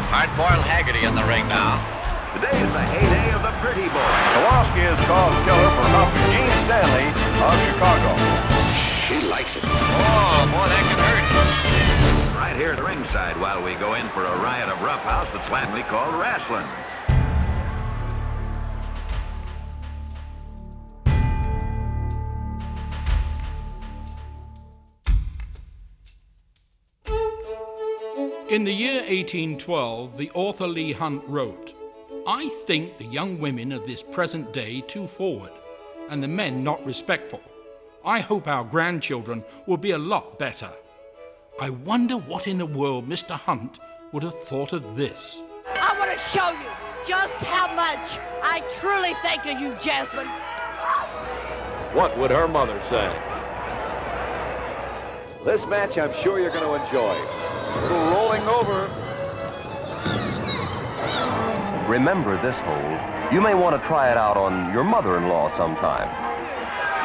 Hard-boiled Haggerty in the ring now. Today is the heyday of the pretty boy. Kowalski is called killer for helping Gene Stanley of Chicago. She likes it. Oh, boy, that can hurt. Right here at ringside while we go in for a riot of roughhouse that's flatly called wrestling. In the year 1812, the author Leigh Hunt wrote, "I think the young women of this present day too forward, and the men not respectful. I hope our grandchildren will be a lot better." I wonder what in the world Mr. Hunt would have thought of this. I want to show you just how much I truly think of you, Jasmine. What would her mother say? This match I'm sure you're going to enjoy. A little rolling over. Remember this hold. You may want to try it out on your mother-in-law sometime.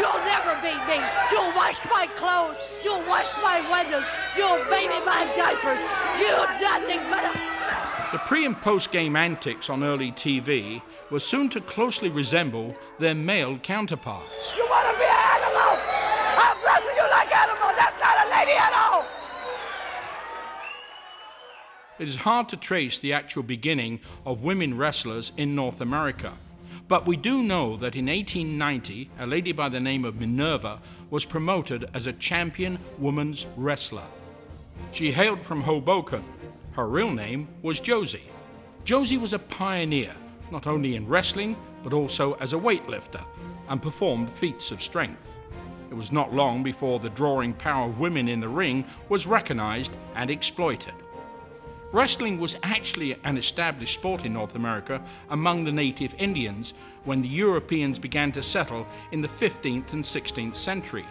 You'll never beat me. You'll wash my clothes. You'll wash my windows. You'll baby my diapers. You're nothing but a... The pre- and post-game antics on early TV were soon to closely resemble their male counterparts. You want to be an animal? I'm dressing you like animal. That's not a lady at all. It is hard to trace the actual beginning of women wrestlers in North America, but we do know that in 1890, a lady by the name of Minerva was promoted as a champion women's wrestler. She hailed from Hoboken. Her real name was Josie. Josie was a pioneer, not only in wrestling, but also as a weightlifter, and performed feats of strength. It was not long before the drawing power of women in the ring was recognized and exploited. Wrestling was actually an established sport in North America among the native Indians when the Europeans began to settle in the 15th and 16th century.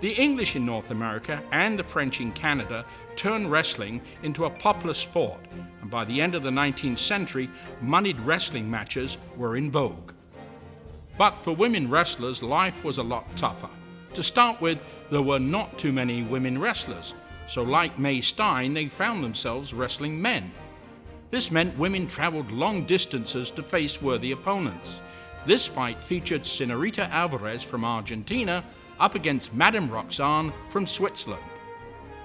The English in North America and the French in Canada turned wrestling into a popular sport, and by the end of the 19th century, moneyed wrestling matches were in vogue. But for women wrestlers, life was a lot tougher. To start with, there were not too many women wrestlers. So like Mae Stein, they found themselves wrestling men. This meant women traveled long distances to face worthy opponents. This fight featured Senorita Alvarez from Argentina up against Madame Roxanne from Switzerland.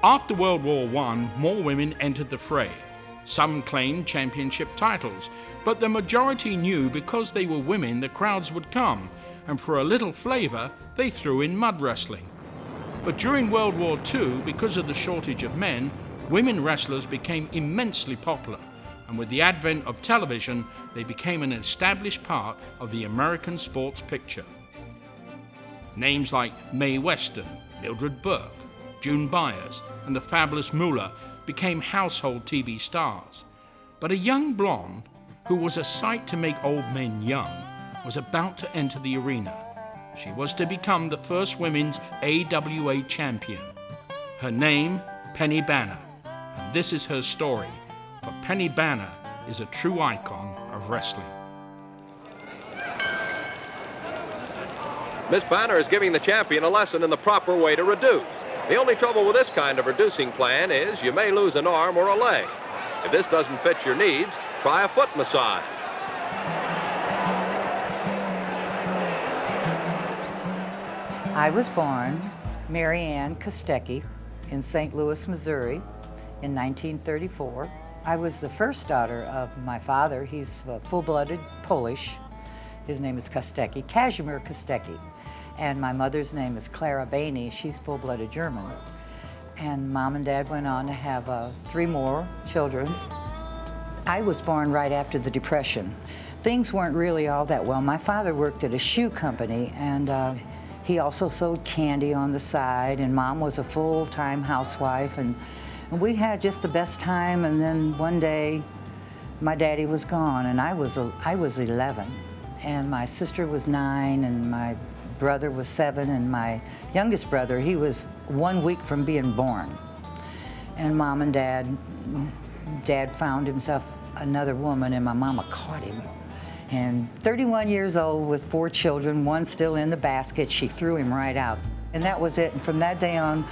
After World War I, more women entered the fray. Some claimed championship titles, but the majority knew because they were women the crowds would come, and for a little flavor, they threw in mud wrestling. But during World War II, because of the shortage of men, women wrestlers became immensely popular, and with the advent of television, they became an established part of the American sports picture. Names like Mae Weston, Mildred Burke, June Byers, and the fabulous Moolah became household TV stars. But a young blonde, who was a sight to make old men young, was about to enter the arena. She was to become the first women's AWA champion. Her name, Penny Banner, and this is her story, for Penny Banner is a true icon of wrestling. Miss Banner is giving the champion a lesson in the proper way to reduce. The only trouble with this kind of reducing plan is you may lose an arm or a leg. If this doesn't fit your needs, try a foot massage. I was born Mary Ann Kostecki in St. Louis, Missouri in 1934. I was the first daughter of my father. He's full-blooded Polish. His name is Kostecki, Kazimierz Kostecki. And my mother's name is Clara Bainey. She's full-blooded German. And Mom and Dad went on to have 3 more children. I was born right after the Depression. Things weren't really all that well. My father worked at a shoe company, and he also sold candy on the side, and Mom was a full-time housewife, and we had just the best time. And then one day, my daddy was gone, and I was 11, and my sister was 9, and my brother was 7, and my youngest brother, he was 1 week from being born. And Mom and Dad found himself another woman, and my mama caught him. And 31 years old with 4 children, 1 still in the basket, she threw him right out. And that was it. And from that day on,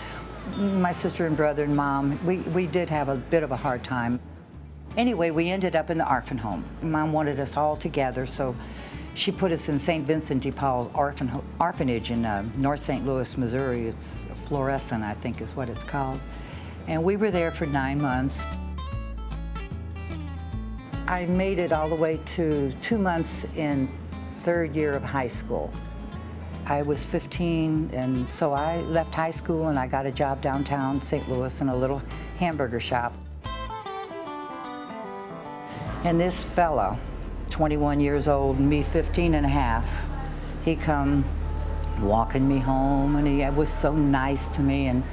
my sister and brother and Mom, we did have a bit of a hard time. Anyway, we ended up in the orphan home. Mom wanted us all together, so she put us in St. Vincent de Paul Orphanage in North St. Louis, Missouri. It's Florissant, I think is what it's called. And we were there for 9 months. I made it all the way to 2 months in third year of high school. I was 15, and so I left high school and I got a job downtown St. Louis in a little hamburger shop. And this fella, 21 years old, me 15 and a half, he come walking me home, and he was so nice to me. And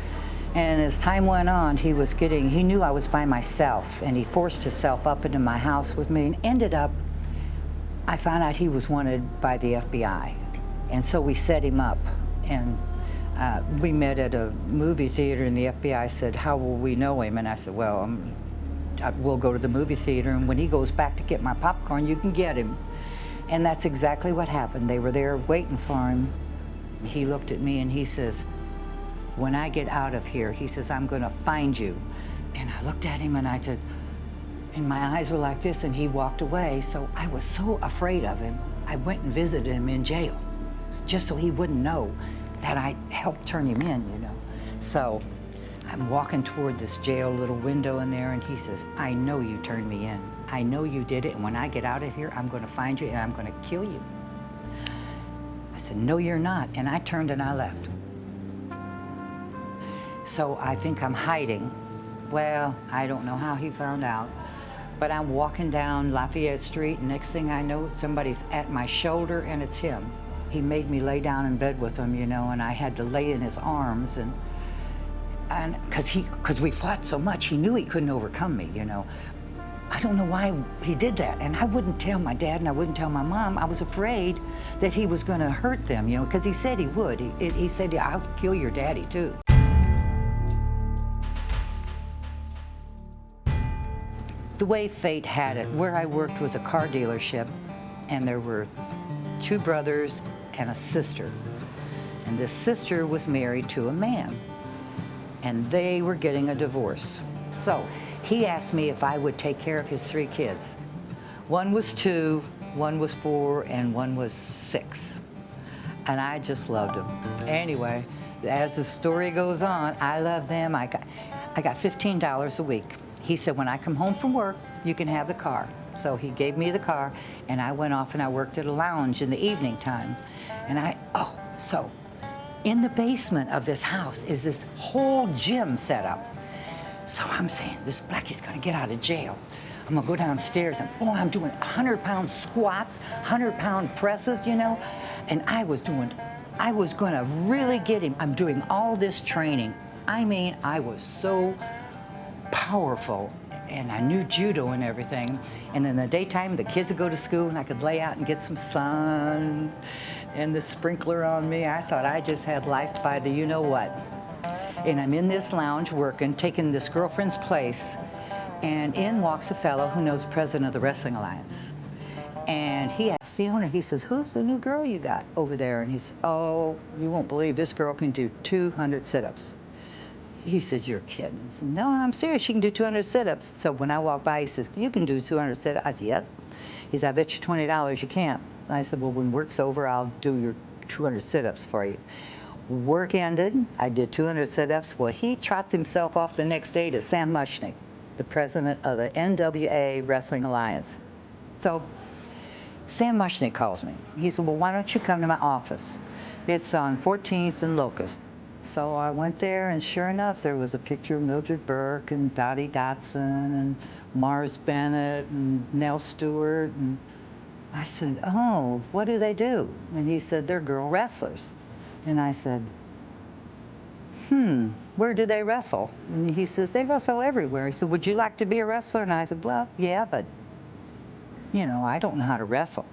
as time went on, he knew I was by myself, and he forced himself up into my house with me, and ended up, I found out he was wanted by the FBI. And so we set him up, and we met at a movie theater, and the FBI said, "How will we know him?" And I said, "Well, we'll go to the movie theater, and when he goes back to get my popcorn, you can get him." And that's exactly what happened. They were there waiting for him. He looked at me and he says, "When I get out of here," he says, "I'm gonna find you." And I looked at him and I said, and my eyes were like this, and he walked away. So I was so afraid of him, I went and visited him in jail, just so he wouldn't know that I helped turn him in, you know. So I'm walking toward this jail little window in there, and he says, "I know you turned me in. I know you did it, and when I get out of here, I'm gonna find you and I'm gonna kill you." I said, "No, you're not." And I turned and I left. So I think I'm hiding. Well, I don't know how he found out, but I'm walking down Lafayette Street, and next thing I know, somebody's at my shoulder, and it's him. He made me lay down in bed with him, you know, and I had to lay in his arms, and because we fought so much, he knew he couldn't overcome me, you know. I don't know why he did that, and I wouldn't tell my dad and I wouldn't tell my mom. I was afraid that he was going to hurt them, you know, because he said he would. He said, "Yeah, I'll kill your daddy too." The way fate had it, where I worked was a car dealership, and there were 2 brothers and a sister. And this sister was married to a man, and they were getting a divorce. So he asked me if I would take care of his 3 kids. One was 2, one was 4, and one was 6. And I just loved them. Anyway, as the story goes on, I love them. I got $15 a week. He said, "When I come home from work, you can have the car." So he gave me the car, and I went off and I worked at a lounge in the evening time. And so in the basement of this house is this whole gym set up. So I'm saying, this Blackie's gonna get out of jail. I'm gonna go downstairs, and boy, I'm doing 100-pound squats, 100-pound presses, you know? And I was gonna really get him. I'm doing all this training. I mean, I was so powerful, and I knew judo and everything. And in the daytime, the kids would go to school, and I could lay out and get some sun and the sprinkler on me. I thought I just had life by the you-know-what. And I'm in this lounge working, taking this girlfriend's place, and in walks a fellow who knows the president of the Wrestling Alliance. And he asked the owner, he says, "Who's the new girl you got over there?" And he said, "Oh, you won't believe this girl can do 200 sit-ups. He says, "You're kidding." I said, "No, I'm serious. She can do 200 sit-ups." So when I walked by, he says, "You can do 200 sit-ups." I said, "Yes." He said, "I bet you $20 you can't." I said, "Well, when work's over, I'll do your 200 sit-ups for you." Work ended. I did 200 sit-ups. Well, he trots himself off the next day to Sam Muchnick, the president of the NWA Wrestling Alliance. So Sam Muchnick calls me. He said, "Well, why don't you come to my office? It's on 14th and Locust." So I went there, and sure enough, there was a picture of Mildred Burke and Dottie Dotson and Mars Bennett and Nell Stewart. And I said, "Oh, what do they do?" And he said, "They're girl wrestlers." And I said, "Where do they wrestle?" And he says, "They wrestle everywhere." He said, "Would you like to be a wrestler?" And I said, "Well, yeah, but, you know, I don't know how to wrestle."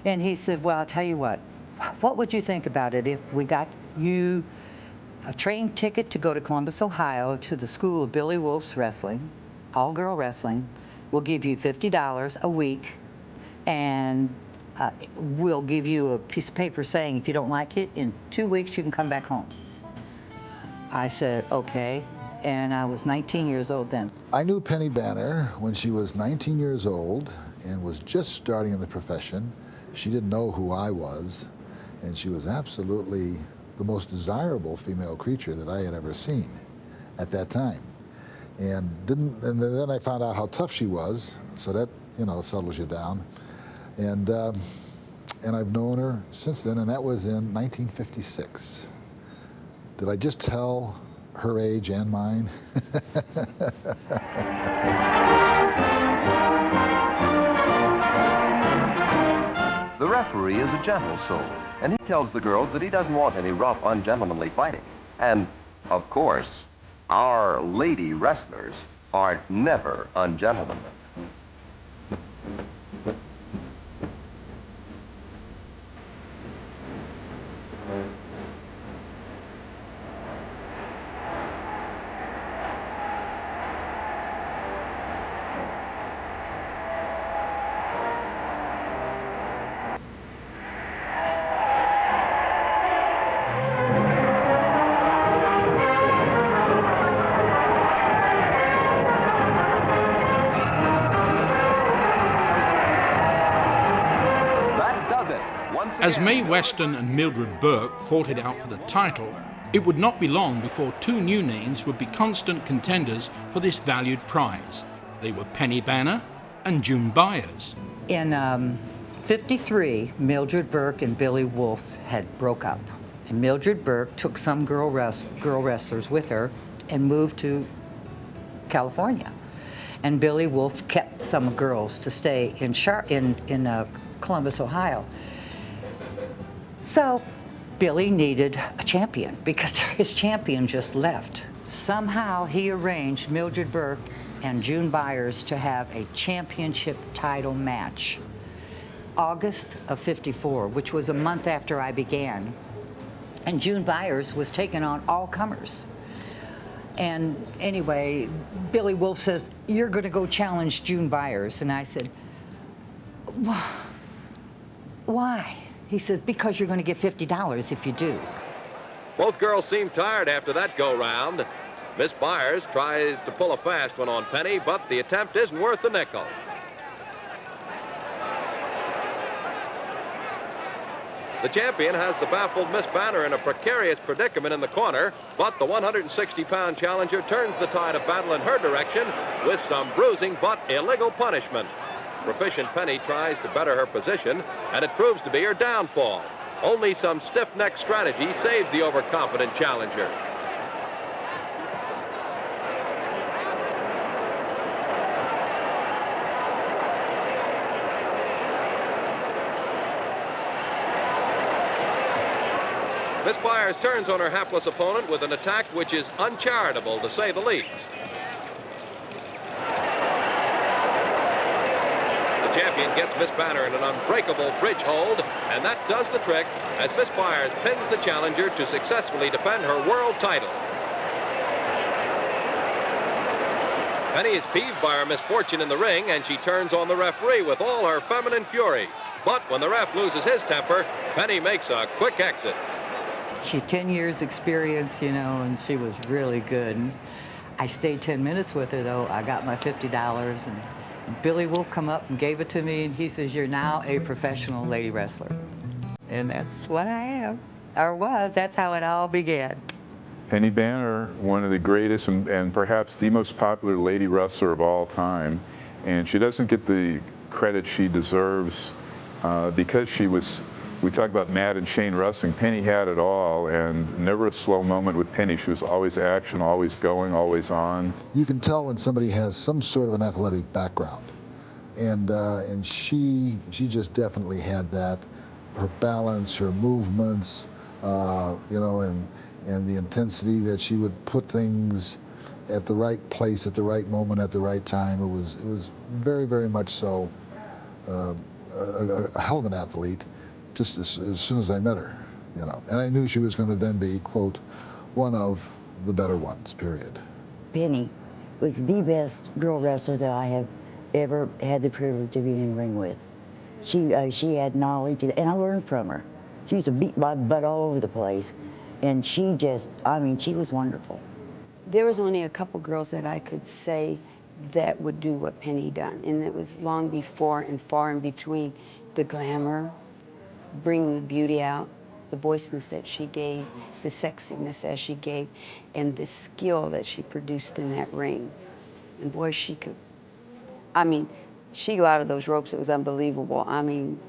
And he said, "Well, I'll tell you what would you think about it if we got you a train ticket to go to Columbus, Ohio, to the school of Billy Wolf's Wrestling, all-girl wrestling. We'll give you $50 a week, and we'll give you a piece of paper saying if you don't like it, in 2 weeks you can come back home." I said, "Okay." and I was 19 years old then. I knew Penny Banner when she was 19 years old and was just starting in the profession. She didn't know who I was, and she was absolutely the most desirable female creature that I had ever seen at that time. And then I found out how tough she was, so that, settles you down. And I've known her since then, and that was in 1956. Did I just tell her age and mine? The referee is a gentle soul, and he tells the girls that he doesn't want any rough, ungentlemanly fighting. And, of course, our lady wrestlers are never ungentlemanly. As Mae Weston and Mildred Burke fought it out for the title, it would not be long before two new names would be constant contenders for this valued prize. They were Penny Banner and June Byers. In '53, Mildred Burke and Billy Wolfe had broke up. And Mildred Burke took some girl wrestlers with her and moved to California. And Billy Wolfe kept some girls to stay in Columbus, Ohio. So Billy needed a champion because his champion just left. Somehow he arranged Mildred Burke and June Byers to have a championship title match. August of '54, which was a month after I began. And June Byers was taking on all comers. And anyway, Billy Wolfe says, "You're gonna go challenge June Byers." And I said, "Why?" He said, "Because you're gonna get $50 if you do." Both girls seem tired after that go-round. Miss Byers tries to pull a fast one on Penny, but the attempt isn't worth a nickel. The champion has the baffled Miss Banner in a precarious predicament in the corner, but the 160-pound challenger turns the tide of battle in her direction with some bruising but illegal punishment. Proficient Penny tries to better her position, and it proves to be her downfall. Only some stiff-necked strategy saves the overconfident challenger. Miss Byers turns on her hapless opponent with an attack which is uncharitable, to say the least. The champion gets Miss Banner in an unbreakable bridge hold, and that does the trick as Miss Byers pins the challenger to successfully defend her world title. Penny is peeved by her misfortune in the ring, and she turns on the referee with all her feminine fury. But when the ref loses his temper, Penny makes a quick exit. She's 10 years experience, and she was really good. And I stayed 10 minutes with her, though. I got my $50, and Billy Wolfe come up and gave it to me, and he says, "You're now a professional lady wrestler." And that's what I am, or was. That's how it all began. Penny Banner, one of the greatest and perhaps the most popular lady wrestler of all time. And she doesn't get the credit she deserves because she was, we talk about Matt and Shane wrestling, Penny had it all, and never a slow moment with Penny. She was always action, always going, always on. You can tell when somebody has some sort of an athletic background. And she just definitely had that. Her balance, her movements, and the intensity that she would put things at the right place, at the right moment, at the right time. It was very, very much so a hell of an athlete, just as soon as I met her, And I knew she was going to then be, quote, one of the better ones, period. Penny was the best girl wrestler that I have ever had the privilege to be in the ring with. She had knowledge, and I learned from her. She used to beat my butt all over the place. And she was wonderful. There was only a couple girls that I could say that would do what Penny done, and it was long before and far in between. The glamour, bringing the beauty out, the voiceness that she gave, the sexiness that she gave, and the skill that she produced in that ring. And boy, she could, I mean, she got out of those ropes, it was unbelievable. I mean,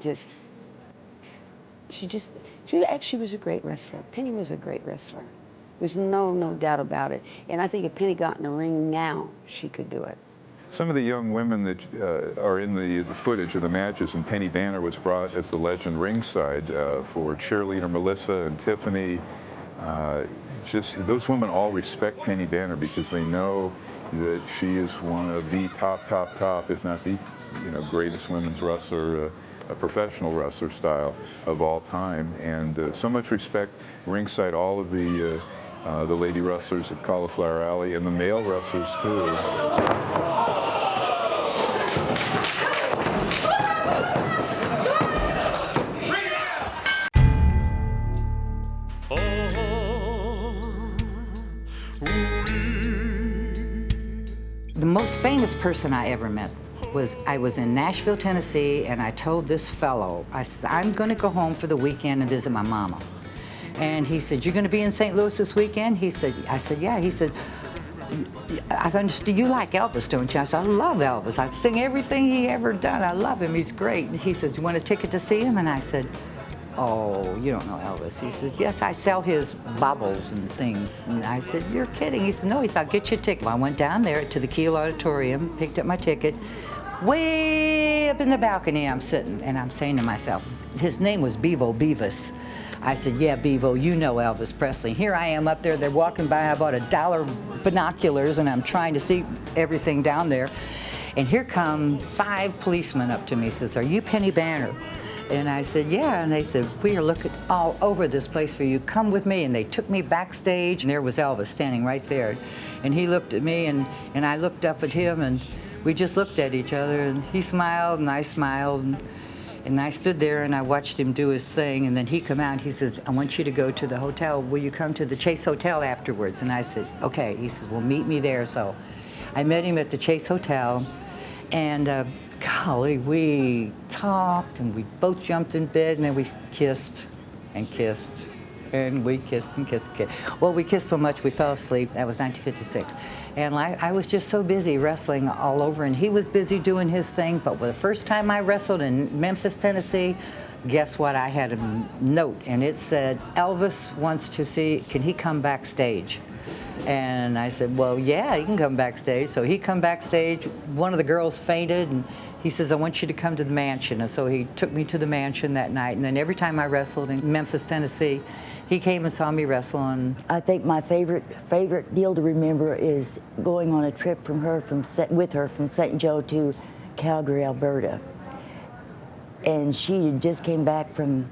she was a great wrestler. Penny was a great wrestler. There's no doubt about it. And I think if Penny got in the ring now, she could do it. Some of the young women that are in the footage of the matches, and Penny Banner was brought as the legend ringside for cheerleader Melissa and Tiffany. Just those women all respect Penny Banner because they know that she is one of the top, if not the greatest women's wrestler, a professional wrestler style of all time. And so much respect ringside, all of the lady wrestlers at Cauliflower Alley and the male wrestlers too. The most famous person I ever met was, I was in Nashville, Tennessee, and I told this fellow, I said, I'm gonna go home for the weekend and visit my mama. And he said, you're gonna be in St. Louis this weekend? I said, yeah. He said, I understand you like Elvis, don't you? I said, I love Elvis. I sing everything he ever done. I love him, he's great. And he says, you want a ticket to see him? And I said, oh, you don't know Elvis. He says, yes, I sell his baubles and things. And I said, you're kidding. He said, no. He said, I'll get you a ticket. Well, I went down there to the Kiel Auditorium, picked up my ticket. Way up in the balcony I'm sitting, and I'm saying to myself, his name was Bevo Beavis. I said, yeah, Bevo, you know Elvis Presley. Here I am up there, they're walking by, I bought $1 binoculars, and I'm trying to see everything down there. And here come 5 policemen up to me, says, are you Penny Banner? And I said, yeah, and they said, we are looking all over this place for you. Come with me. And they took me backstage, and there was Elvis standing right there. And he looked at me, and I looked up at him, and we just looked at each other, and he smiled, and I smiled, and I stood there, and I watched him do his thing, and then he come out, and he says, I want you to go to the hotel. Will you come to the Chase Hotel afterwards? And I said, okay. He says, well, meet me there. So I met him at the Chase Hotel, and golly, we talked, and we both jumped in bed, and then we kissed and kissed, and we kissed and kissed and kissed. Well, we kissed so much we fell asleep. That was 1956. And I was just so busy wrestling all over, and he was busy doing his thing. But the first time I wrestled in Memphis, Tennessee, guess what? I had a note, and it said, Elvis wants to see, can he come backstage? And I said, well, yeah, he can come backstage. So he come backstage. One of the girls fainted, and he says, I want you to come to the mansion. And so he took me to the mansion that night. And then every time I wrestled in Memphis, Tennessee, he came and saw me wrestle. And I think my favorite deal to remember is going on a trip with her from St. Joe to Calgary, Alberta. And she just came back from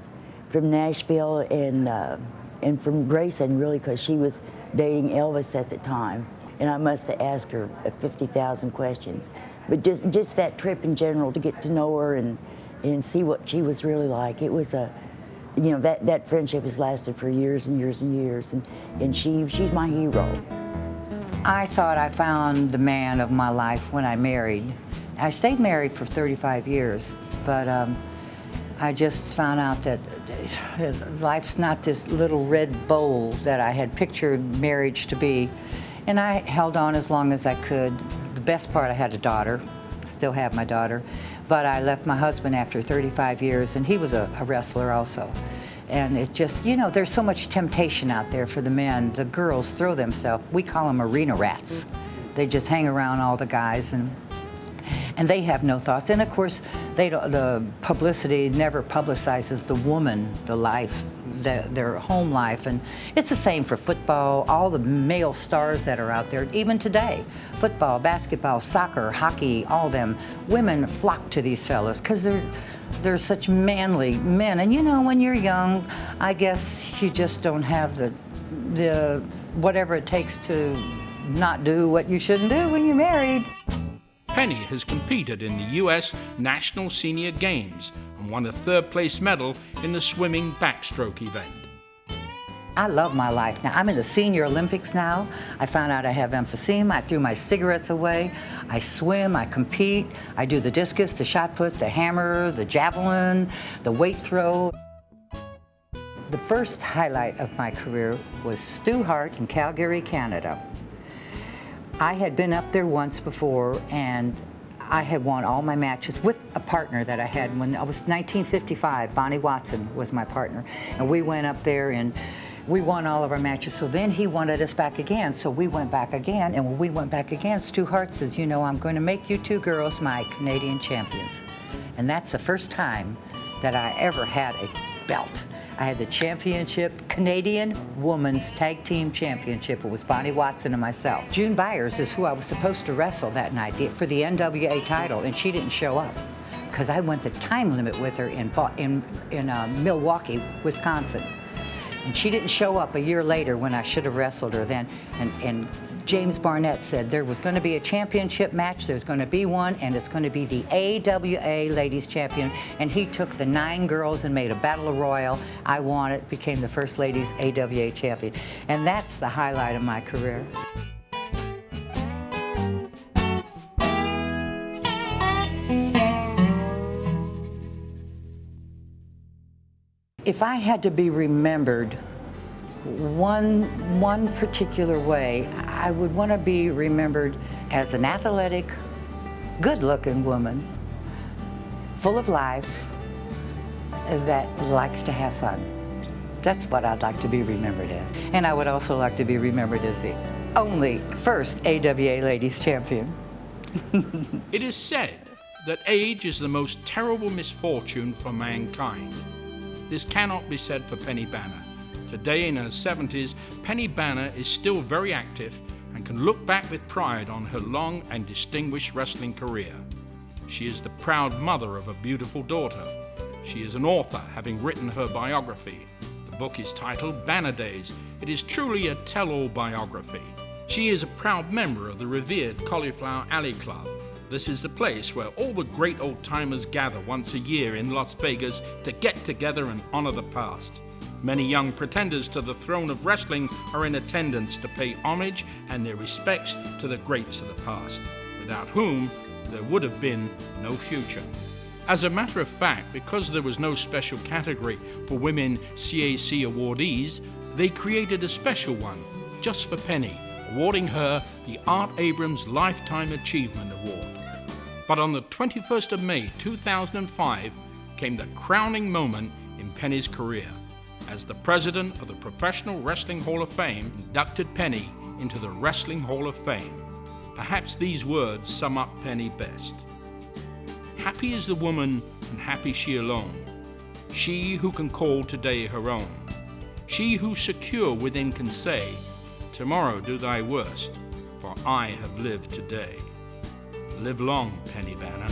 Nashville and from Grayson, really, because she was dating Elvis at the time. And I must have asked her 50,000 questions. But just that trip in general, to get to know her and see what she was really like. It was that friendship has lasted for years and years and years, and she's my hero. I thought I found the man of my life when I married. I stayed married for 35 years, but I just found out that life's not this little red bowl that I had pictured marriage to be. And I held on as long as I could. The best part, I had a daughter, still have my daughter, but I left my husband after 35 years, and he was a wrestler also. And it just, there's so much temptation out there for the men. The girls throw themselves, we call them arena rats. They just hang around all the guys, and they have no thoughts. And of course, the publicity never publicizes the woman, the life, their home life. And it's the same for football, all the male stars that are out there, even today. Football, basketball, soccer, hockey, all them. Women flock to these fellas because they're such manly men. And when you're young, I guess you just don't have the whatever it takes to not do what you shouldn't do when you're married. Penny has competed in the U.S. National Senior Games and won a third-place medal in the swimming backstroke event. I love my life now. I'm in the Senior Olympics now. I found out I have emphysema. I threw my cigarettes away. I swim, I compete. I do the discus, the shot put, the hammer, the javelin, the weight throw. The first highlight of my career was Stu Hart in Calgary, Canada. I had been up there once before, and I had won all my matches with a partner that I had when I was 1955. Bonnie Watson was my partner. And we went up there and we won all of our matches. So then he wanted us back again. So we went back again. And when we went back again, Stu Hart says, you know, I'm going to make you two girls my Canadian champions. And that's the first time that I ever had a belt. I had the championship, Canadian Women's Tag Team Championship. It was Bonnie Watson and myself. June Byers is who I was supposed to wrestle that night for the NWA title, and she didn't show up because I went the time limit with her in Milwaukee, Wisconsin. And she didn't show up a year later when I should have wrestled her then. And James Barnett said there was going to be a championship match, there's going to be one, and it's going to be the AWA Ladies Champion. And he took the 9 girls and made a battle royal. I won it, became the first Ladies AWA Champion. And that's the highlight of my career. If I had to be remembered one particular way, I would want to be remembered as an athletic, good-looking woman, full of life, that likes to have fun. That's what I'd like to be remembered as. And I would also like to be remembered as the only first AWA Ladies Champion. It is said that age is the most terrible misfortune for mankind. This cannot be said for Penny Banner. Today in her 70s, Penny Banner is still very active and can look back with pride on her long and distinguished wrestling career. She is the proud mother of a beautiful daughter. She is an author, having written her biography. The book is titled Banner Days. It is truly a tell-all biography. She is a proud member of the revered Cauliflower Alley Club. This is the place where all the great old-timers gather once a year in Las Vegas to get together and honor the past. Many young pretenders to the throne of wrestling are in attendance to pay homage and their respects to the greats of the past, without whom there would have been no future. As a matter of fact, because there was no special category for women CAC awardees, they created a special one just for Penny, awarding her the Art Abrams Lifetime Achievement Award. But on the 21st of May 2005 came the crowning moment in Penny's career, as the president of the Professional Wrestling Hall of Fame inducted Penny into the Wrestling Hall of Fame. Perhaps these words sum up Penny best. Happy is the woman, and happy she alone, she who can call today her own, she who secure within can say, tomorrow do thy worst, for I have lived today. Live long, Penny Banner.